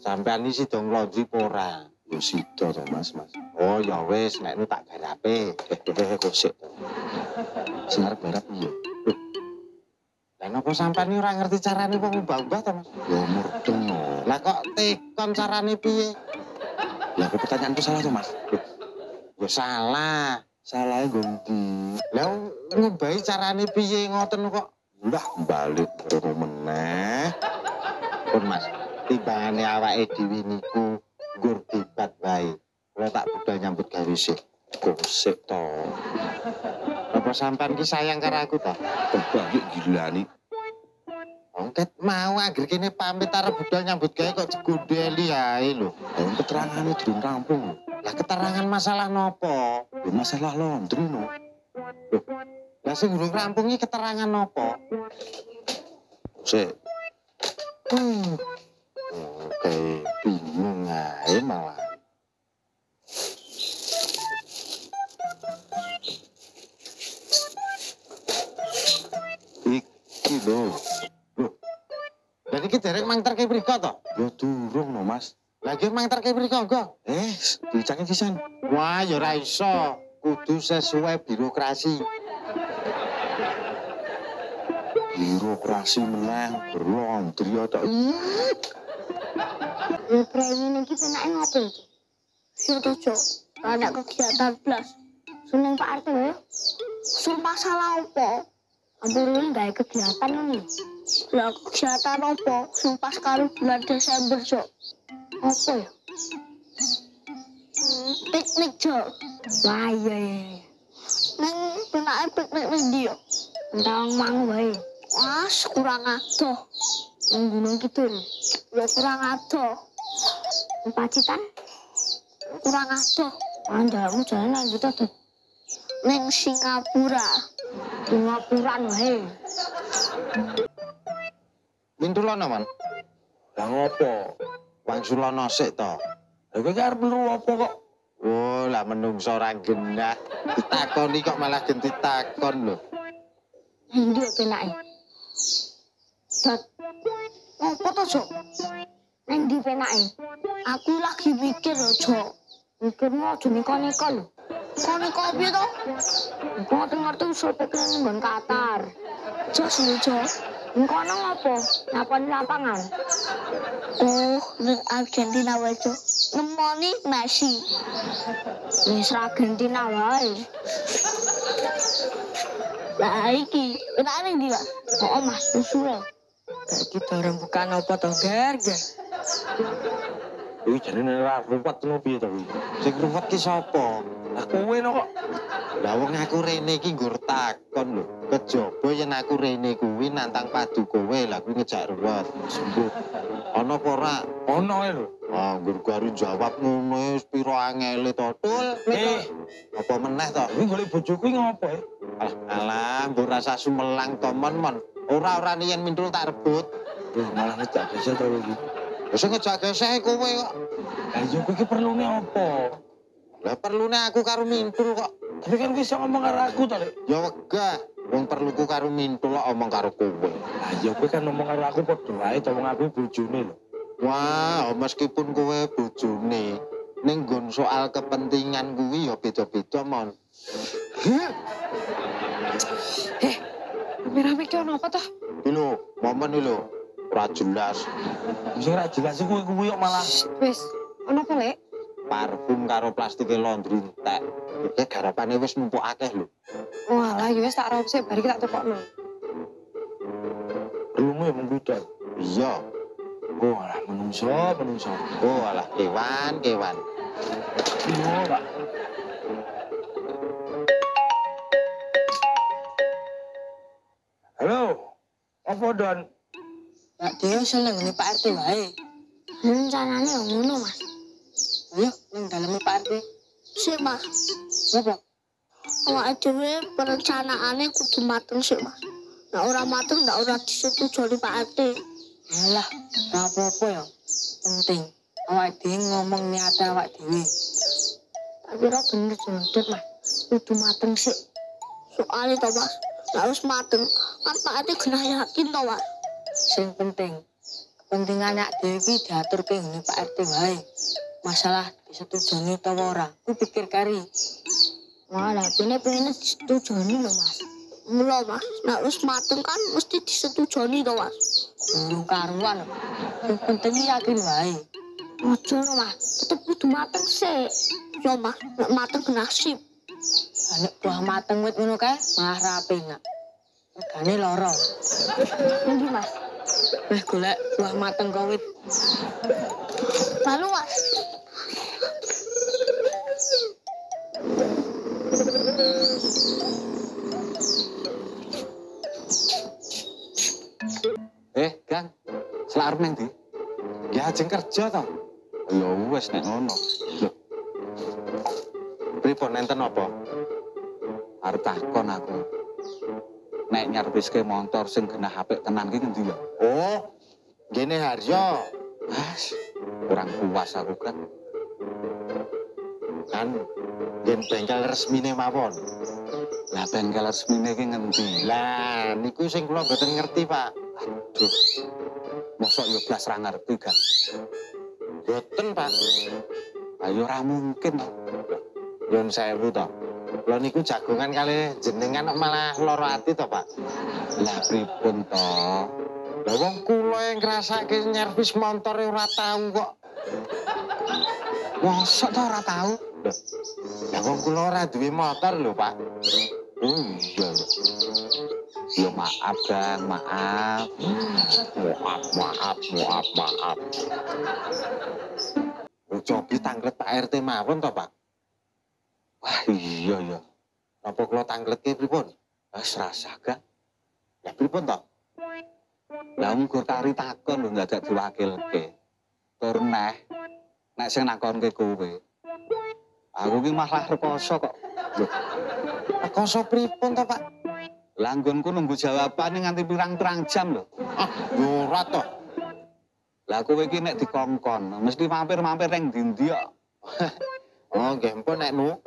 Sampeyan iki sida nglonjri apa ora? Ya sida to, Mas. Oh ya wis, nek nu tak garape. Kok sik. Sing arep garap piye? Lah napa sampeyan iki ora ngerti carane wong mbah-mbah to, Mas? Ya murteng no. Lah kok tekon carane piye? Lah kok pertanyaanku salah to, Mas? Ya salah. Salahnya ganti. Lah ngombahi carane piye ngoten kok? Udah balik karo meneh. Pun Mas, timbangane awake dhewe niku nggur debat wae. Kula tak budal nyambut gawe sik. Kosek to. Apa sampean ki sayang karo aku to? Kebalik gilani. Ongket mau anggere kene pamit arep budal nyambut gawe kok digondeli ae lho. Lah keterangane durung rampung. Lah keterangan masalah nopo? Ya masalah laundry no. Lah sing durung rampung iki keterangan nopo? Sik. Oke, bingung ae malah. Iki lho. Dan iki derek mangterke mriko to? Ya durung no, Mas. Lagi mangterke mriko engko. Dicake pisan. Wah, ya ora iso. Kudu sesuai birokrasi. Birokrasi meneh berlaundry tok. Premi iki penake ngopo iki? Siapa cok? Ada kegiatan blas. Seneng Pak RT ya? Sumpah salah apa? Ampun gawe kegiatan ini. Lah kegiatan apa? Sumpah sekali bulan Desember cok. Apa ya? Piknik cok. Wah iya. Neng penake piknik wis ndi yo? Ndang mang wae. Wah, kurang adoh. Nang Gunung Kidul. Ya kurang adoh. Pacitan kurang adoh. Andamu jalan nang gitu tuh. Neng Singapura wae. Mintulono, Man. Lah ngopo? Wangsulono sik to. Lah kowe arep luru apa kok? Oh, lah menungso ora genah. Ditakoni kok malah genti takon lho. Ndi penake? Dat. Ngopo to, Cok? Neng ndi penake? Aku lagi mikir lho, Cok. Mikirmu aja niko-niko lho. Niko-niko piye to? Engko ngerti usul pikiran nggon Qatar. Jos lho, Cok. Engko nang ngopo? Napani lapangan. Oh, ning Argentina wae, Cok. Nemoni Messi. Wis Argentina wae. Lah iki, penake ndi, Pak? Oh, Mas, usul. Iki dorong bukan apa to, Ger? Iki jenenge ora ruwet ngono piye to iki? Sing ruwet ki sapa? Lah kowe no kok. Lah wong aku rene iki nggur takon lho. Kejaba yen aku rene kuwi nantang padu kowe, lah kuwi ngejak ruwet. Sembuh. Ana apa ora? Ono ae lho. Ah, nggur garu jawab ngono wis pira angele to. Tul. Apa meneh to? Kuwi golek bojoku ngopo e? Alah, mbok rasa sumelang to, Mon. Ora yen mintul tak rebut. Malah ngejak gesek to iki. Wis ngejak gesek kowe kok. Lah yo kowe iki perlune apa? Lah perlune aku karo mintul kok. Tapi kan bisa ngomong karo aku to, Lek. Ya wegah. Wong perluku karo mintul kok omong karo kowe. Lah yo kowe kan ngomong karo aku padha wae to wong aku bojone lho. Wah, meskipun kowe bojone, ning nggon soal kepentingan kuwi ya beda-beda, Mon. Rame-rame ki ono apa toh? Iki lho, momen iki lho. Ora jelas. Wis ora jelas kuwi kok malah Wis, ono apa, Lek? Parfum karo plastike laundry entek. Iki garapane wis numpuk akeh lho. Walah, ya wis tak raup sik bar iki tak tokokno. perlumu yang membludak. Iya. Oh alah menungso. Oh alah kewan. Iya Pak. Halo, apa Don? Pak Dio seneng nih Pak RT wae. Rencananya yang ngono, Mas. Ayo, ning daleme Pak RT. Sik, Mas. Apa? Awake dhewe perencanaane kudu mateng sik, Mas. Nek ora mateng ndak ora disetujoni Pak RT. Alah, gak apa-apa ya. Penting awake dhewe ngomong niate awake dhewe. Tak kira bener jendut, Mas. Kudu mateng sik. Soale to, Mas. Nek wis mateng, kan Pak RT genah yakin to, Mas. Sing penting Pentingane dhewe iki diaturke ngene Pak RT wae. Masalah disetujoni utawa ora, ku pikir kari. Malah pengen disetujoni lho Mas. Mula Mas, nek wis mateng kan mesti disetujoni to Mas. Durung karuan. Sing penting yakin wae. Ojo lho Mas, tetep kudu mateng sik. Yo Mas, nek mateng nasib. Nek buah mateng wit ngono kae malah rapi nak. Regane loro. Endi Mas? Wis golek buah mateng kawit. Lalu Mas. Gang, selarep nang ndi? Ya ajeng kerja to. Ya wis nek ngono. Lho. Pripun nenten apa? Arep takon aku. Nek nyerviske motor sing genah apik tenan ki ngendi ya? Oh, gene Haryo. Mas, kurang puas aku kan. Kan gen bengkel resmine mawon. Lah bengkel resmine ki ngendi? Lah niku sing kula mboten ngerti, Pak. Aduh. Mosok yo blas ra ngerti, Gang. Mboten, Pak. Ayo ora mungkin. Nyun sewu to. Kula niku jagongan kali jenengan kok malah lara ati to, Pak. Lah pripun to? Lah wong kula yang ngrasake nyervis motor ora tau kok. Mosok to ora tau? Lah wong kula ora duwe motor lho, Pak. Oh iya. Ya maaf, Gang, maaf. Maaf. Cobi tanglet Pak RT mawon to, Pak. Wah, iya ya. Apa kula tangletke pripun? Wis rasa, Gang. Lah pripun to? Lah mung kari takon lho dadak diwakilke. Tur nek sing nakonke kowe. Aku ki malah rekoso kok. Lho, Rekoso pripun to, Pak? lah nggonku nunggu jawabane nganti pirang-pirang jam lho. Ah, yo ora to. Lah kowe iki nek dikongkon, mesti mampir-mampir ning ndi kok. Oh, nggih mpun nek nu.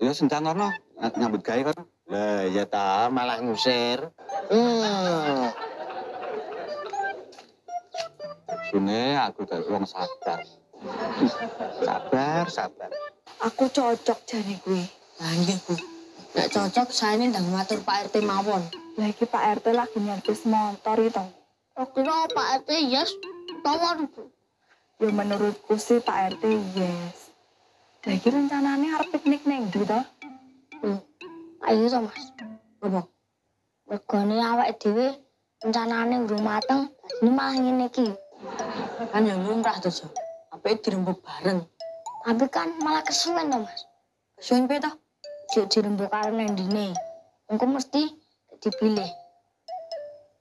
Ya sendang ngono nyambut gawe kan. Lah ya ta malah ngusir. Sune aku dadi wong sabar. Sabar. Aku cocok jane kuwi. Lah nggih, Bu. Nek cocok saene ndang matur Pak RT mawon. Lah iki Pak RT lagi nyervis motor itu. Kira Pak RT yes, tawar Bu. Ya menurutku sih Pak RT yes. Lah iki rencanane arep piknik ning ndi to? Ayo to Mas. Apa? Regane awake dhewe rencanane urung mateng, ini malah ngene iki. Kan ya lumrah to, Jo. Apike dirembuk bareng. Tapi kan malah kesuwen to Mas. Kesuwen piye to? Juk dirembuk karo nang ndine. Engko mesti dipilih.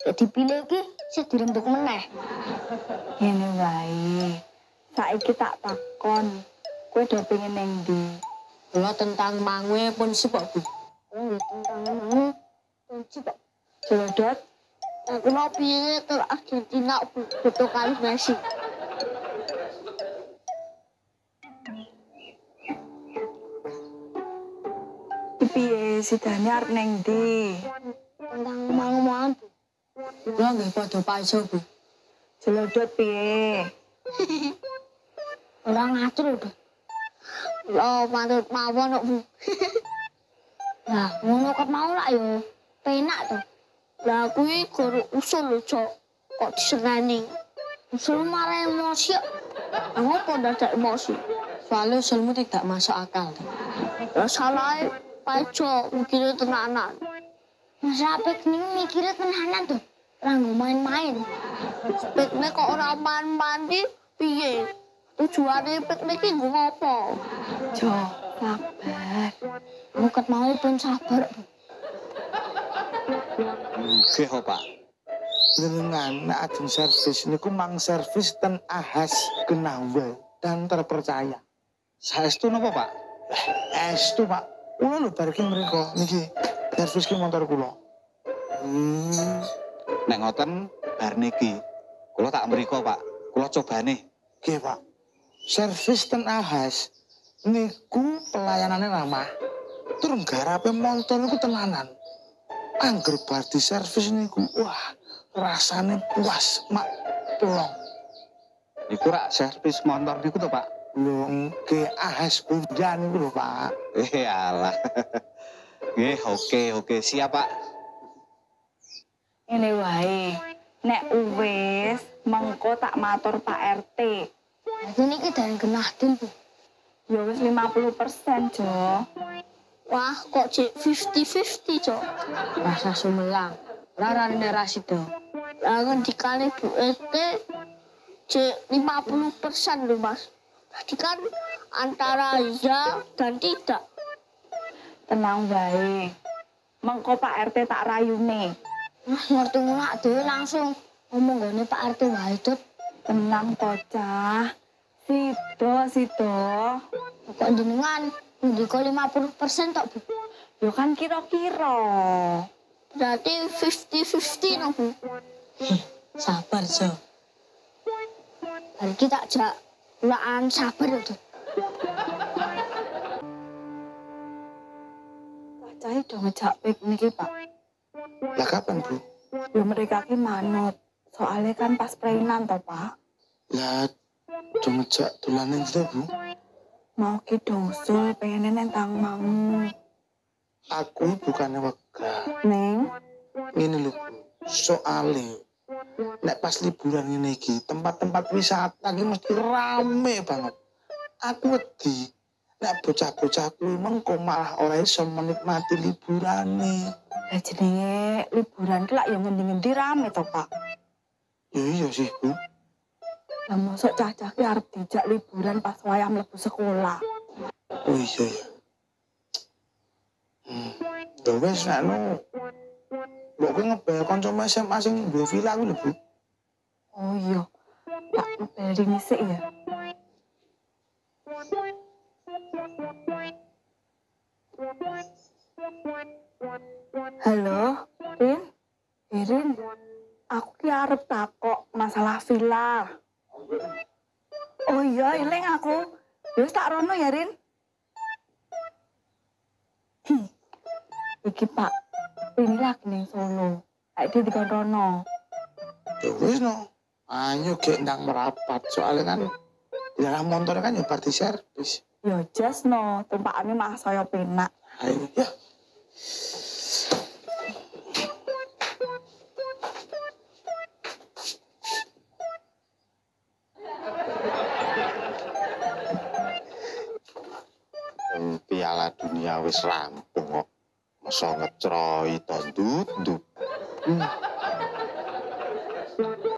Dipilih iki sing dirembuk meneh. Ngene wae. Saiki tak takon, kowe do pengen ning ndi? Kula tentang mangue pun sipok, Bu. Oh, tentang ngono. Kunci kok. Jodot, Aku mau pilih ke Argentina foto kali Messi. piye sidane arep ning ndi? Tentang mau-mauan. Kula nggih padha paso, Bu. Jelodot piye? Orang ngatur udah. Lo mantut mawon kok Bu. Lah, ngono ket mau lah yo. Penak to. Lah kuwi guru usul lho, Cok. Kok diseneni. Usul marah emosi. Apa dadak emosi? Soalnya usulmu tidak masuk akal. Lah salah Paco mikirnya tenanan. Masa piknik mikirnya tenanan tuh. Ranggo main-main. Piknik kok orang main-main di piye? Tujuannya piknik ini ngopo? Jo, sabar. Bukan mau pun sabar. Nggih, Pak. Jenengan nek ajeng servis niku mang servis ten ahas kenawe dan terpercaya. Saestu napa, Pak? Estu, Pak. Kula lho bar iki mriko niki servis ki motor kula. Nek ngoten bar niki kula tak mriko, Pak. Kula cobane. Nggih, Pak. Servis ten ahas niku pelayanannya ramah. Tur garape motor niku tenanan. Angger bar di servis niku, wah, rasane puas, mak wong? Iku rak servis motor niku to, Pak. Lho, nggih ahas bundan iku lho, Pak. Alah. Nggih, oke, siap, Pak. Ini wae. Nek wis mengko tak matur Pak RT. Jadi ini dari genah dil, Bu. Ya wis 50%, Jo. Wah, kok cek 50-50, Cok. Rasa sumelang. Ora Rasido. Lalu dikali Bu RT cek 50% loh, Mas. Tadi kan antara ya dan tidak. Tenang wae. Mengko Pak RT tak rayune. Mas ngerti ngunak dhewe langsung ngomong gone Pak RT wae, Dut. Tenang to, Cah. Sido. Kok jenengan ndika 50% tok, Bu. Yo kan kira-kira. Berarti 50-50 no, Bu. Sabar, Jo. Berarti tak jak ulaan sabar ya, Dut. Cah do ngejak piknik iki, Pak. Lah kapan, Bu? Yo mereka ki manut. Soalnya kan pas prainan to, Pak. Lah do ngejak dolanan itu, Bu. Mau ki dosul pengen nentang mau. Aku bukannya wegah. Neng, Ngene lho, Bu. Soale nek pas liburan ngene iki, tempat-tempat wisata iki mesti rame banget. Aku wedi nek bocah-bocah kuwi mengko malah ora iso menikmati liburane. lah jenenge liburan ki lak yo ngendi-ngendi rame to, Pak. Ya iya sih, Bu. Lah mosok cah-cah ki arep dijak liburan pas wayah mlebu sekolah. Oh iya ya. Ya wis nek no. Mbok kowe ngebel kanca SMA sing duwe villa kuwi lho, Bu. Oh iya. Tak ngepel ngisik ya. Halo, Rin? Rin, aku ki arep takok masalah villa. Oh iya, eling aku. Wis tak rono ya, Rin. Iki Pak, ini lagi ning Solo. Ayo dia dikon rono. Ya wis no. Ayo gek ndang merapat soalnya kan dalam motor kan ya party service. Ya jas no, tumpakane mah saya penak. Ayo ya. Piala dunia wis rampung kok. Masa ngecroi to ndut.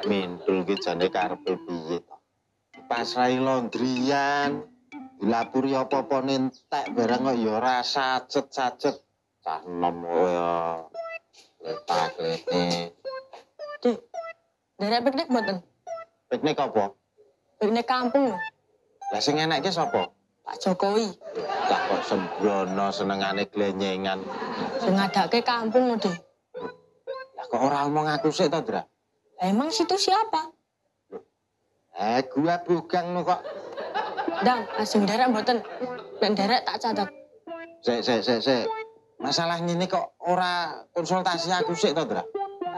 Mintul ki jane karepe piye to. Pasrai laundryan, dilapuri apa-apa nentek barang kok ya ora sacet-sacet. Cah enom ya. Letak-lete. Dik, derek piknik mboten? Piknik apa? Piknik kampung lho, Lah sing enek ki sapa? Pak Jokowi. Lah kok sembrono senengane glenyengan. Sing ngadake kampung lho, Dik. Lah kok ora omong aku sik to, Dra? Lah emang situ siapa? Gua bugang no kok. Dang, asing derek mboten. Nek derek tak catat. Sik. Masalah ngene kok ora konsultasi aku sik to, Dra?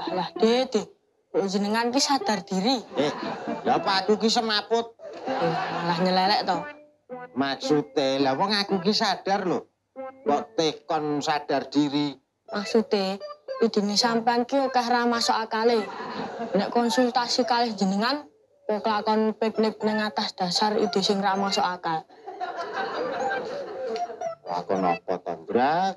Lah, Dik. Kok jenengan ki sadar diri. Lah apa aku ki semaput? Malah nyelelek to. Maksude, lah wong aku ki sadar lho. Kok tekon sadar diri. Maksude, idine sampean ki akeh ra masuk akale. Nek konsultasi kalih jenengan, kok lakon piknik ning atas dasar ide sing ra masuk akal. Lakon apa to, Dra?